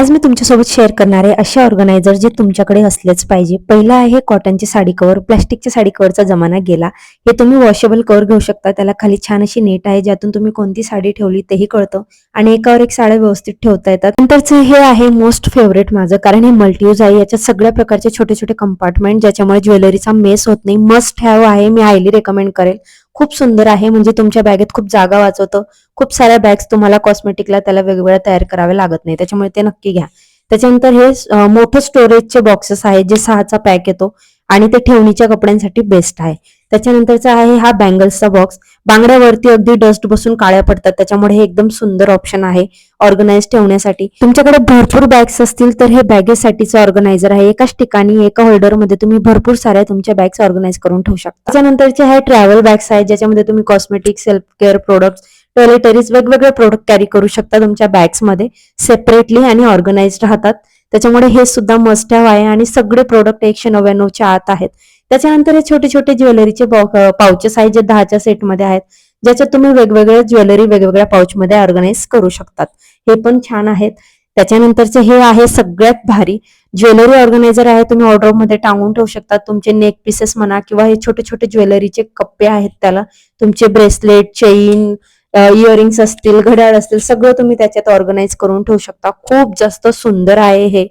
आज मी तुमच्यासोबत शेअर करणार आहे असे ऑर्गनायझर जे तुमच्याकडे असलेच पाहिजे. पहिला आहे कॉटनचे साडी कव्हर. प्लास्टिकच्या साडी कव्हरचा जमाना गेला. हे तुम्ही वॉशेबल कव्हर घेऊ शकता. त्याला खाली छान अशी नेट आहे ज्यातून तुम्ही कोणती साडी ठेवली तेही कळतं आणि एकावर एक साड्या व्यवस्थित ठेवता येतात. नंतरचं हे आहे मोस्ट फेवरेट माझं, कारण हे मल्टीयूज आहे. याच्यात सगळ्या प्रकारचे छोटे छोटे कंपार्टमेंट ज्याच्यामुळे ज्वेलरीचा मेस होत नाही. मस्ट हॅव आहे, मी हायली रेकमेंड करेल. खूप सुंदर आहे, म्हणजे तुमच्या बॅगेत खूप जागा वाचवतं. खूप साऱ्या बॅग्स तुम्हाला कॉस्मेटिकला त्याला वेगवेगळ्या तयार करावे लागत नाही, त्याच्यामुळे ते नक्की घ्या. त्याच्यानंतर हे मोठं स्टोरेजचे बॉक्सेस आहे जे 6चा पॅक येतो आणि ते ठेवणीच्या कपड्यांसाठी बेस्ट आहे. त्याच्यानंतरचा आहे हा बँगल्सचा बॉक्स. बांगड्यावरती अगदी डस्ट बसून काळ्या पडतात, त्याच्यामुळे हे एकदम सुंदर ऑप्शन आहे ऑर्गनाइज ठेवण्यासाठी. तुमच्याकडे भरपूर बॅग्स असतील तर हे बॅगेसाठीचं ऑर्गनायझर आहे. एकाच ठिकाणी एका होल्डरमध्ये तुम्ही भरपूर साऱ्या तुमच्या बॅग्स ऑर्गनाइज करून ठेवू शकता. त्याच्यानंतरचे हे ट्रॅव्हल बॅग्स आहेत ज्याच्यामध्ये तुम्ही cosmetic, self care products, toiletries वेगवेगळे प्रोडक्ट कॅरी करू शकता तुमच्या बॅग्समध्ये सेपरेटली आणि ऑर्गनाइज्ड राहतात. त्याच्यामुळे हे सुद्धा मस्ट हॅव आहे आणि सगळे प्रोडक्ट 199च्या आत आहेत. त्याच्यानंतर हे छोटे छोटे ज्वेलरीचे पाउचेस आहेत जे 10च्या सेटमध्ये आहेत, ज्याच्यात तुम्ही वेगवेगळे ज्वेलरी वेगवेगळ्या पाउचमध्ये ऑर्गनाइज करू शकतात. हे पण छान आहेत. त्याच्यानंतरचे हे आहे सगळ्यात भारी ज्वेलरी ऑर्गनायझर आहे. तुम्ही ऑर्डरमध्ये टांगून ठेवू शकता तुमचे नेक पीसेस म्हणा किंवा हे छोटे छोटे ज्वेलरीचे कप्पे आहेत, त्याला तुमचे ब्रेसलेट, चेन, इयरिंग्स असतील, घड्याळ असतील, सगळं तुम्ही त्याच्यात ऑर्गनाइज करून ठेवू शकता. खूप जास्त सुंदर आहे हे.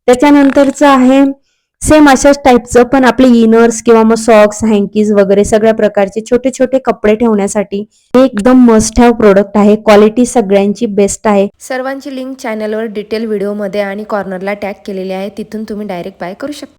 त्याच्यानंतरचं आहे सेम अशाच टाईपचं पण आपले इनर्स किंवा मग सॉक्स, हँकीज वगैरे सगळ्या प्रकारचे छोटे छोटे कपडे ठेवण्यासाठी हे एकदम मस्ट हॅव प्रोडक्ट आहे. क्वालिटी सगळ्यांची बेस्ट आहे. सर्वांची लिंक चॅनलवर डिटेल व्हिडिओमध्ये आणि कॉर्नरला टॅग केलेली आहे, तिथून तुम्ही डायरेक्ट बाय करू शकता.